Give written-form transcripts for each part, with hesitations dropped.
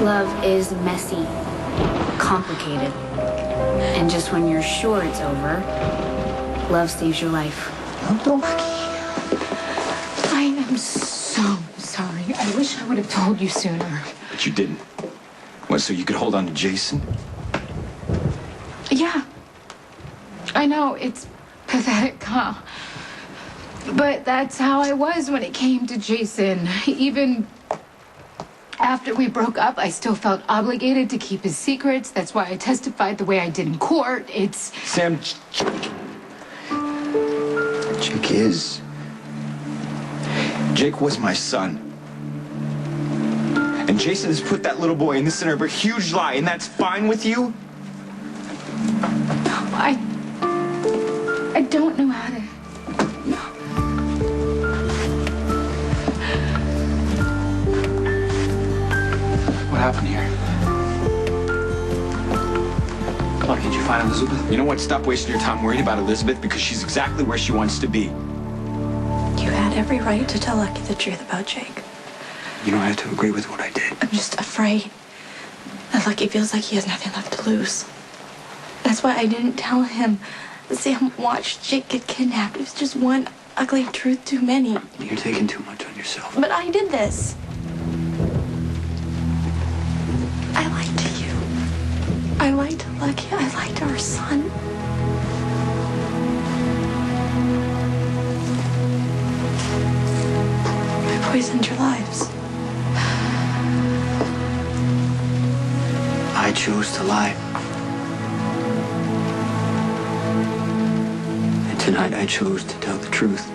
Love is messy, complicated. And just when you're sure it's over, love saves your life. I am so sorry. I wish I would have told you sooner. But you didn't. What, so you could hold on to Jason? Yeah. I know, it's pathetic, huh? But that's how I was when it came to Jason. Even after we broke up, I still felt obligated to keep his secrets. That's why I testified the way I did in court. It's... Sam, Jake was my son. And Jason has put that little boy in the center of a huge lie, and that's fine with you? I don't know how to... What happened here? Look, did you find Elizabeth? You know what? Stop wasting your time worrying about Elizabeth, because she's exactly where she wants to be. You had every right to tell Lucky the truth about Jake. You don't have to agree with what I did. I'm just afraid that Lucky feels like he has nothing left to lose. That's why I didn't tell him. Sam watched Jake get kidnapped. It was just one ugly truth too many. You're taking too much on yourself. But I did this. I lied to you. I lied to Lucky. I lied to our son. I poisoned your lives. I chose to lie. And tonight I chose to tell the truth.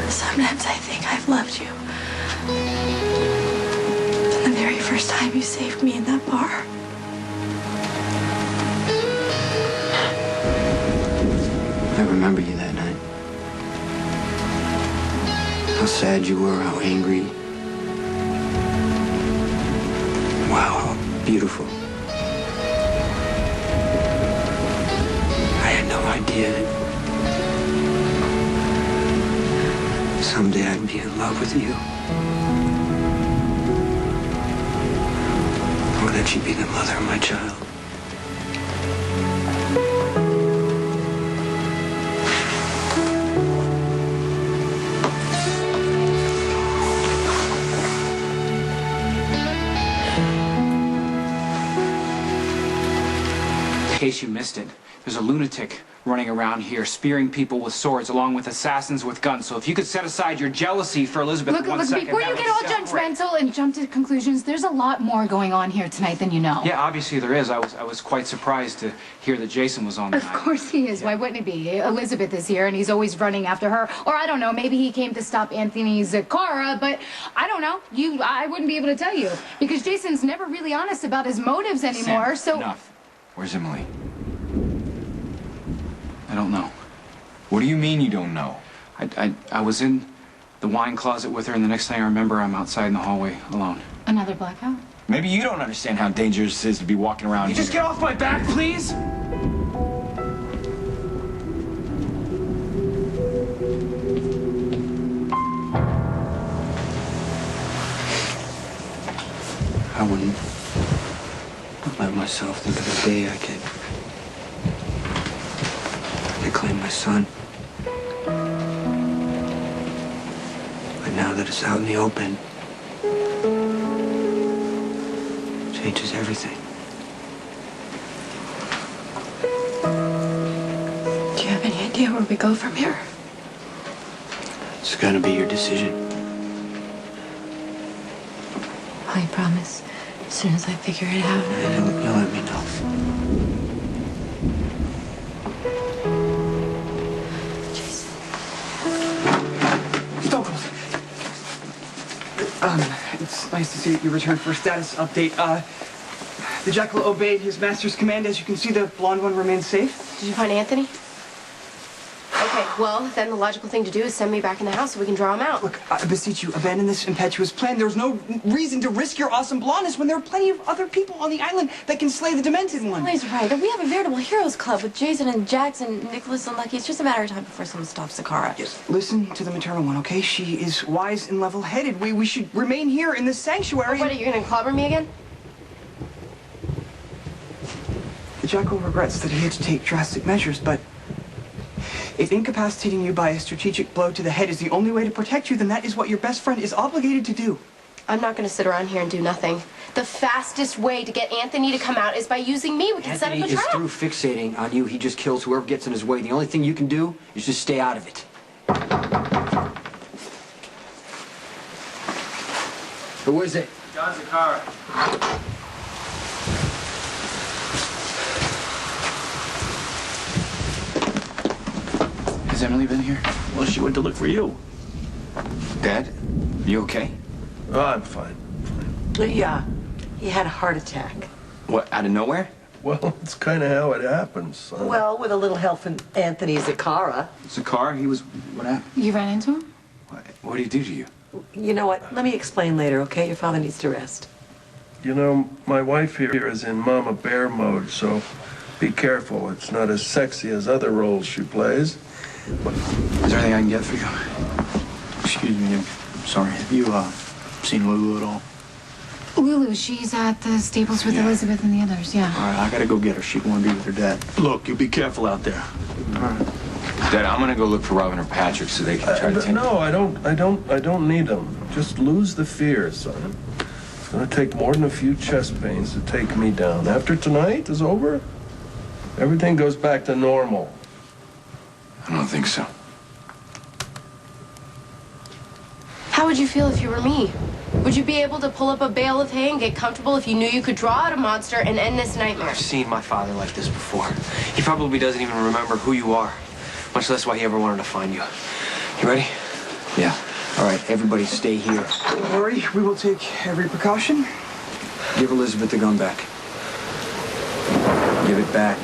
Sometimes I think I've loved you. From the very first time you saved me in that bar. I remember you that night. How sad you were, how angry. Wow, how beautiful. I had no idea that someday I'd be in love with you. Or that you'd be the mother of my child. In case you missed it, there's a lunatic running around here, spearing people with swords along with assassins with guns. So if you could set aside your jealousy for Elizabeth Look, one second... before you get all judgmental and jump to conclusions, there's a lot more going on here tonight than you know. Yeah, obviously there is. I was quite surprised to hear that Jason was on the night. Of course he is. Yeah. Why wouldn't it be? Elizabeth is here, and he's always running after her. Or I don't know, maybe he came to stop Anthony's car, but I don't know. I wouldn't be able to tell you. Because Jason's never really honest about his motives anymore, Sam, so... enough. Where's Emily? I don't know. What do you mean you don't know? I was in the wine closet with her, and the next thing I remember, I'm outside in the hallway alone. Another blackout? Maybe you don't understand how dangerous it is to be walking around You here. just get off my back, please? I wouldn't let myself think of the day I could claim my son. But now that it's out in the open, it changes everything. Do you have any idea where we go from here? It's gonna be your decision. I promise. As soon as I figure it out. And you'll let me know. It's nice to see that you returned for a status update. The Jackal obeyed his master's command. As you can see, the blonde one remains safe. Did you find Anthony? Okay, well, then the logical thing to do is send me back in the house so we can draw him out. Look, I beseech you, abandon this impetuous plan. There's no reason to risk your awesome blondness when there are plenty of other people on the island that can slay the Demented one. He's right. We have a veritable heroes club with Jason and Jackson, Nicholas and Lucky. It's just a matter of time before someone stops Sakara. Yes, listen to the maternal one, okay? She is wise and level-headed. We should remain here in this sanctuary. Oh, what, are you gonna clobber me again? The Jackal regrets that he had to take drastic measures, but if incapacitating you by a strategic blow to the head is the only way to protect you, then that is what your best friend is obligated to do. I'm not gonna sit around here and do nothing. The fastest way to get Anthony to come out is by using me. We can set up a Anthony is trap. through fixating on you. He just kills whoever gets in his way. The only thing you can do is just stay out of it. Who is it? John Sakara. Has Emily been here? Well, she went to look for you. Dad, you okay? Oh, I'm fine. Yeah, he had a heart attack. What, out of nowhere? Well, it's kind of how it happens, son. Well, with a little help from Anthony Zakara. Zakar, he was... What happened? You ran into him? What did he do to you? You know what? Let me explain later, okay? Your father needs to rest. You know, my wife here is in Mama Bear mode, so be careful. It's not as sexy as other roles she plays. Is there anything I can get for you? Excuse me, I'm sorry. Have you, seen Lulu at all? Lulu, she's at the stables with Elizabeth and the others, yeah. All right, I gotta go get her. She wanna be with her dad. Look, you be careful out there. All right. Dad, I'm gonna go look for Robin or Patrick so they can try to take... No, I don't need them. Just lose the fear, son. It's gonna take more than a few chest pains to take me down. After tonight is over, everything goes back to normal. I don't think so. How would you feel if you were me? Would you be able to pull up a bale of hay and get comfortable if you knew you could draw out a monster and end this nightmare? I've seen my father like this before. He probably doesn't even remember who you are, much less why he ever wanted to find you. You ready? Yeah. All right, everybody stay here. Don't worry, we will take every precaution. Give Elizabeth the gun back. Give it back.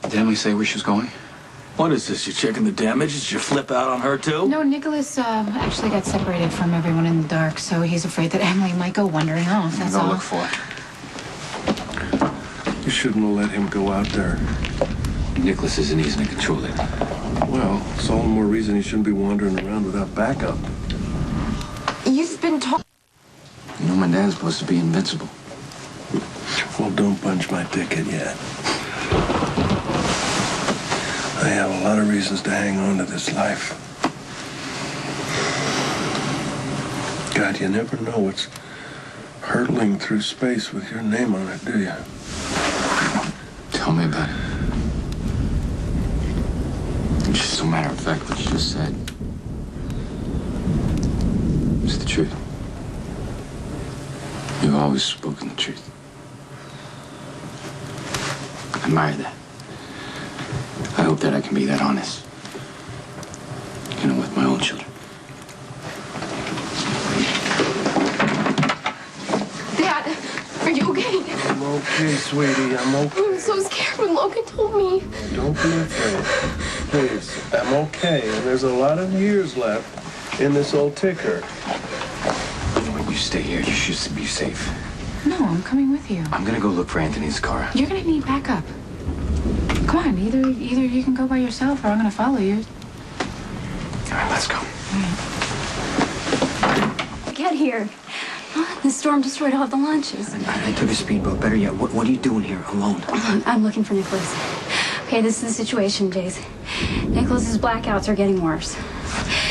Did Emily say where she was going? What is this? You checking the damage? Did you flip out on her, too? No, Nicholas actually got separated from everyone in the dark, so he's afraid that Emily might go wandering off, that's Go all. look for it. You shouldn't have let him go out there. Nicholas isn't easy to control it. Well, it's all the more reason he shouldn't be wandering around without backup. You've been told. You know, my dad's supposed to be invincible. Well, don't punch my ticket yet. I have a lot of reasons to hang on to this life. God, you never know what's hurtling through space with your name on it, do you? Tell me about it. Just a matter of fact, what you just said. It's the truth. You've always spoken the truth. I admire that. I hope that I can be that honest. You know, with my own children. Dad, are you okay? I'm okay, sweetie. I'm okay. I'm so scared when Logan told me. Don't be afraid. Please, I'm okay. And there's a lot of years left in this old ticker. You stay here. You should be safe. No, I'm coming with you. I'm gonna go look for Anthony's car. You're gonna need backup. Come on, either you can go by yourself or I'm gonna follow you. All right, let's go. Get here. The storm destroyed all the lunches. I took a speedboat. Better yet, what are you doing here alone? I'm looking for Nicholas. Okay, this is the situation, Jace. Nicholas's blackouts are getting worse.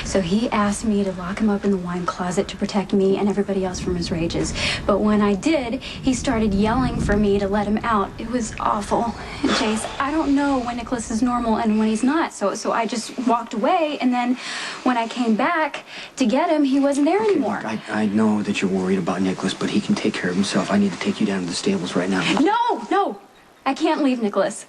So he asked me to lock him up in the wine closet to protect me and everybody else from his rages. But when I did, he started yelling for me to let him out. It was awful. And Jace, I don't know when Nicholas is normal and when he's not. So I just walked away, and then when I came back to get him, he wasn't there anymore. I know that you're worried about Nicholas, but he can take care of himself. I need to take you down to the stables right now. No! I can't leave Nicholas.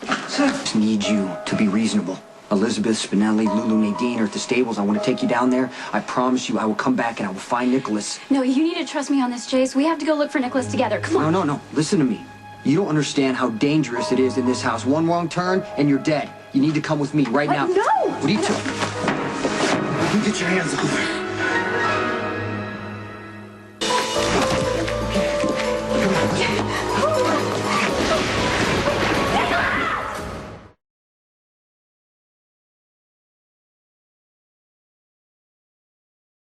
I just need you to be reasonable. Elizabeth, Spinelli, Lulu, Nadine are at the stables. I want to take you down there. I promise you I will come back and I will find Nicholas. No, you need to trust me on this, Jace. We have to go look for Nicholas together. Come on. No. Listen to me. You don't understand how dangerous it is in this house. One wrong turn and you're dead. You need to come with me right now. No! What are you doing? You get your hands off her.